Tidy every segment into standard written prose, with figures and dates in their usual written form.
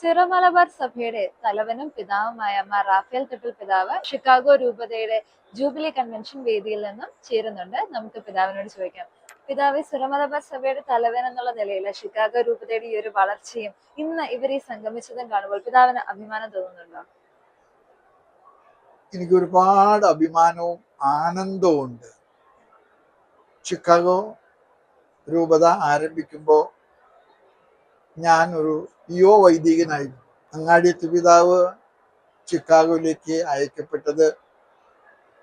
Syro Malabar സഭയുടെ തലവനും പിതാവുമായ മാർ റാഫേൽ തട്ടിൽ പിതാവ് ഷിക്കാഗോ രൂപതയുടെ ജൂബിലി കൺവെൻഷൻ വേദിയിൽ നിന്നും ചേരുന്നുണ്ട്. നമുക്ക് പിതാവിനോട് ചോദിക്കാം. പിതാവ്, സിറോ മലബാർ സഭയുടെ തലവൻ എന്നുള്ള നിലയിൽ ഷിക്കാഗോ രൂപതയുടെ ഈ ഒരു വളർച്ചയും ഇന്ന് ഇവർ ഈ സംഗമിച്ചതും കാണുമ്പോൾ പിതാവിന് അഭിമാനം തോന്നുന്നുണ്ടോ? എനിക്ക് ഒരുപാട് അഭിമാനവും ആനന്ദവും ഉണ്ട്. ചിക്കാഗോ രൂപത ആരംഭിക്കുമ്പോൾ ഞാൻ ഒരു വൈദികനായിരുന്നു. അങ്ങാടിയത്ത് പിതാവ് ചിക്കാഗോയിലേക്ക് അയക്കപ്പെട്ടത്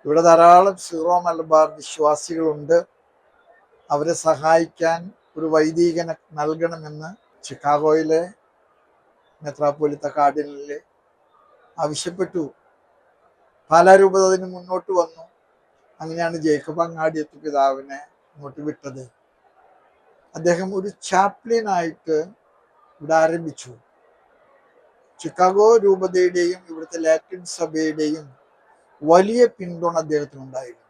ഇവിടെ ധാരാളം സീറോ മലബാർ വിശ്വാസികളുണ്ട്, അവരെ സഹായിക്കാൻ ഒരു വൈദികനെ നൽകണമെന്ന് ചിക്കാഗോയിലെ മെത്രാപ്പോലിത്ത കാർഡിനലിൽ ആവശ്യപ്പെട്ടു. പാലാരൂപത അതിന് മുന്നോട്ട് വന്നു. അങ്ങനെയാണ് ജേക്കബ് അങ്ങാടിയത്ത് പിതാവിനെ ഇങ്ങോട്ട് വിട്ടത്. അദ്ദേഹം ഒരു ചാപ്ലിനായിട്ട് ഇവിടെ ആരംഭിച്ചു. ചിക്കാഗോ രൂപതയുടെയും ഇവിടുത്തെ ലാറ്റിൻ സഭയുടെയും വലിയ പിന്തുണ അദ്ദേഹത്തിനുണ്ടായിരുന്നു.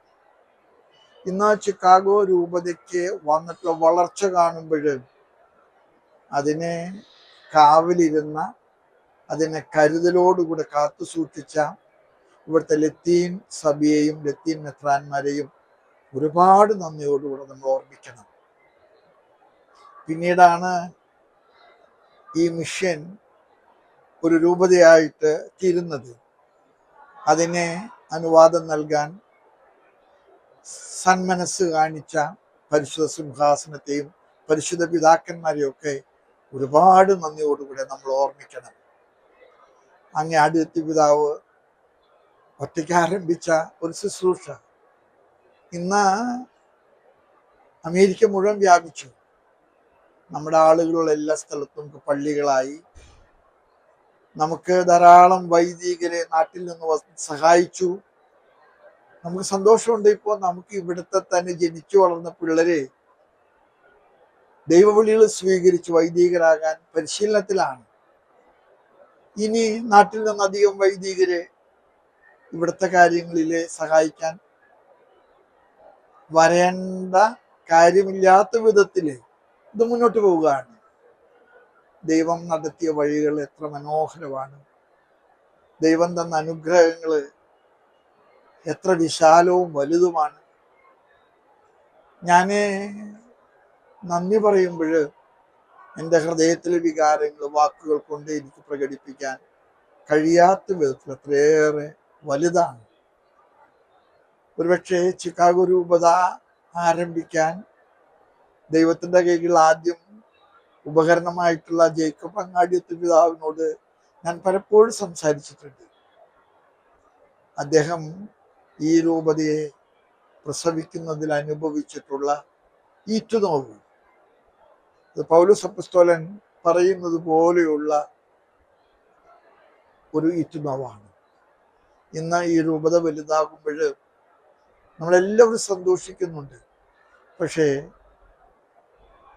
ഇന്ന് ചിക്കാഗോ രൂപതയ്ക്ക് വന്നിട്ടുള്ള വളർച്ച കാണുമ്പോൾ അതിനെ കാവലിരുന്ന, അതിനെ കരുതലോടുകൂടെ കാത്തു സൂക്ഷിച്ച ഇവിടുത്തെ ലത്തീൻ സഭയെയും ലത്തീൻ മെത്രാന്മാരെയും ഒരുപാട് നന്ദിയോടുകൂടെ നമ്മൾ ഓർമ്മിക്കണം. പിന്നീടാണ് ഈ മിഷൻ ഒരു രൂപതയായിട്ട് തീരുന്നത്. അതിനെ അനുവാദം നൽകാൻ സന്മനസ് കാണിച്ച പരിശുദ്ധ സിംഹാസനത്തെയും പരിശുദ്ധ പിതാക്കന്മാരെയൊക്കെ ഒരുപാട് നന്ദിയോടുകൂടെ നമ്മൾ ഓർമ്മിക്കണം. അങ്ങേ ആദ്യത്തെ പിതാവ് ഒറ്റയ്ക്ക് ആരംഭിച്ച ഒരു ശുശ്രൂഷ ഇന്ന് അമേരിക്ക മുഴുവൻ വ്യാപിച്ചു. നമ്മുടെ ആളുകളുള്ള എല്ലാ സ്ഥലത്തും പള്ളികളായി. നമുക്ക് ധാരാളം വൈദികരെ നാട്ടിൽ നിന്ന് സഹായിച്ചു. നമുക്ക് സന്തോഷമുണ്ട്. ഇപ്പോൾ നമുക്ക് ഇവിടുത്തെ തന്നെ ജനിച്ചു വളർന്ന പിള്ളേരെ ദൈവവിളികൾ സ്വീകരിച്ച് വൈദികരാകാൻ പരിശീലനത്തിലാണ്. ഇനി നാട്ടിൽ നിന്ന് അധികം വൈദികരെ ഇവിടുത്തെ കാര്യങ്ങളിൽ സഹായിക്കാൻ വരേണ്ട കാര്യമില്ലാത്ത വിധത്തില് ഇത് മുന്നോട്ട് പോവുകയാണ്. ദൈവം നടത്തിയ വഴികൾ എത്ര മനോഹരമാണ്. ദൈവം തന്ന അനുഗ്രഹങ്ങള് എത്ര വിശാലവും വലുതുമാണ്. ഞാന് നന്ദി പറയുമ്പോൾ എൻ്റെ ഹൃദയത്തിലെ വികാരങ്ങൾ വാക്കുകൾ കൊണ്ട് എനിക്ക് പ്രകടിപ്പിക്കാൻ കഴിയാത്ത വിധത്തിൽ എത്രയേറെ വലുതാണ്. ഒരുപക്ഷെ ചിക്കാഗോ രൂപത ആരംഭിക്കാൻ ദൈവത്തിൻ്റെ കൈകൾ ആദ്യം ഉപകരണമായിട്ടുള്ള ജേക്കബ് അങ്ങാടിയത്ത് പിതാവിനോട് ഞാൻ പലപ്പോഴും സംസാരിച്ചിട്ടുണ്ട്. അദ്ദേഹം ഈ രൂപതയെ പ്രസവിക്കുന്നതിൽ അനുഭവിച്ചിട്ടുള്ള ഈറ്റുനോവ്, പൗലോസ് അപ്പോസ്തലൻ പറയുന്നത് പോലെയുള്ള ഒരു ഈറ്റുനോവാണ്. ഇന്ന് ഈ രൂപത വലുതാകുമ്പോൾ നമ്മളെല്ലാവരും സന്തോഷിക്കുന്നുണ്ട്. പക്ഷേ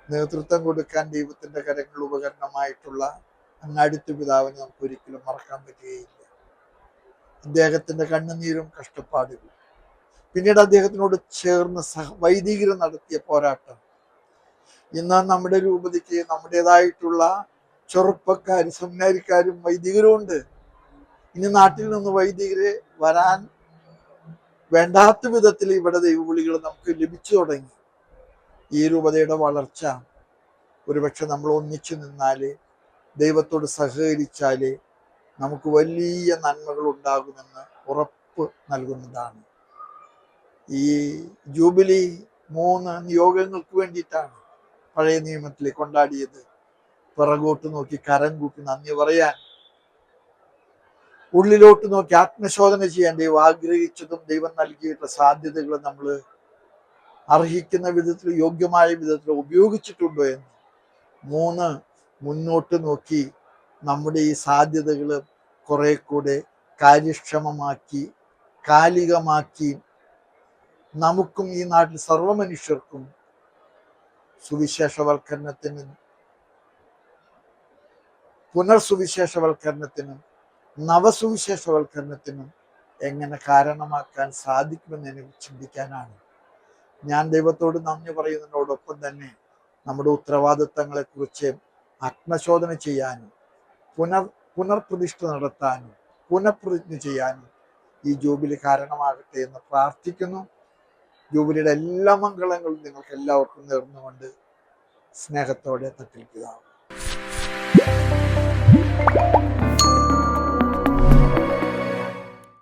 നേതൃത്വം കൊടുക്കാൻ ദൈവത്തിന്റെ കരങ്ങൾ ഉപകരണമായിട്ടുള്ള അങ്ങാടിത്ത് പിതാവിനെ നമുക്ക് ഒരിക്കലും മറക്കാൻ പറ്റുകയില്ല. അദ്ദേഹത്തിന്റെ കണ്ണുനീരും കഷ്ടപ്പാടുകളും, പിന്നീട് അദ്ദേഹത്തിനോട് ചേർന്ന് വൈദികർ നടത്തിയ പോരാട്ടം. ഇന്ന് നമ്മുടെ രൂപതയ്ക്ക് നമ്മുടേതായിട്ടുള്ള ചെറുപ്പക്കാരും സെമിനാരിക്കാരും വൈദികരും ഉണ്ട്. ഇനി നാട്ടിൽ നിന്ന് വൈദികരെ വരാൻ വേണ്ടാത്ത വിധത്തിൽ ഇവിടെ ദൈവവിളികൾ നമുക്ക് ലഭിച്ചു തുടങ്ങി. ഈ രൂപതയുടെ വളർച്ച ഒരുപക്ഷെ നമ്മൾ ഒന്നിച്ചു നിന്നാല്, ദൈവത്തോട് സഹകരിച്ചാല് നമുക്ക് വലിയ നന്മകൾ ഉണ്ടാകുമെന്ന് ഉറപ്പ് നൽകുന്നതാണ്. ഈ ജൂബിലി 3 നിയോഗങ്ങൾക്ക് വേണ്ടിയിട്ടാണ് പഴയ നിയമത്തിൽ കൊണ്ടാടിയത്. പിറകോട്ട് നോക്കി കരം കൂപ്പി നന്ദി പറയാൻ, ഉള്ളിലോട്ട് നോക്കി ആത്മശോധന ചെയ്യാൻ ദൈവം ആഗ്രഹിച്ചതും ദൈവം നൽകിയിട്ടുള്ള സാധ്യതകൾ നമ്മൾ അർഹിക്കുന്ന വിധത്തിൽ, യോഗ്യമായ വിധത്തിൽ ഉപയോഗിച്ചിട്ടുണ്ടോ എന്ന്. 3, മുന്നോട്ട് നോക്കി നമ്മുടെ ഈ സാധ്യതകൾ കുറെ കൂടെ കാര്യക്ഷമമാക്കി കാലികമാക്കി നമുക്കും ഈ നാട്ടിൽ സർവ്വമനുഷ്യർക്കും സുവിശേഷവൽക്കരണത്തിനും പുനർസുവിശേഷവൽക്കരണത്തിനും നവസുവിശേഷവൽക്കരണത്തിനും എങ്ങനെ കാരണമാക്കാൻ സാധിക്കുമെന്ന് എനിക്ക് ചിന്തിക്കാനാണ്. ഞാൻ ദൈവത്തോട് നന്ദി പറയുന്നതിനോടൊപ്പം തന്നെ നമ്മുടെ ഉത്തരവാദിത്തങ്ങളെക്കുറിച്ച് ആത്മശോധന ചെയ്യാനും പുനർപ്രതിഷ്ഠ നടത്താനും പുനഃപ്രതിജ്ഞ ചെയ്യാനും ഈ ജൂബിലി കാരണമാകട്ടെ എന്ന് പ്രാർത്ഥിക്കുന്നു. ജൂബിലിയുടെ എല്ലാ മംഗളങ്ങളും നിങ്ങൾക്ക് എല്ലാവർക്കും നേർന്നുകൊണ്ട് സ്നേഹത്തോടെ തട്ടിൽ പിതാവ്.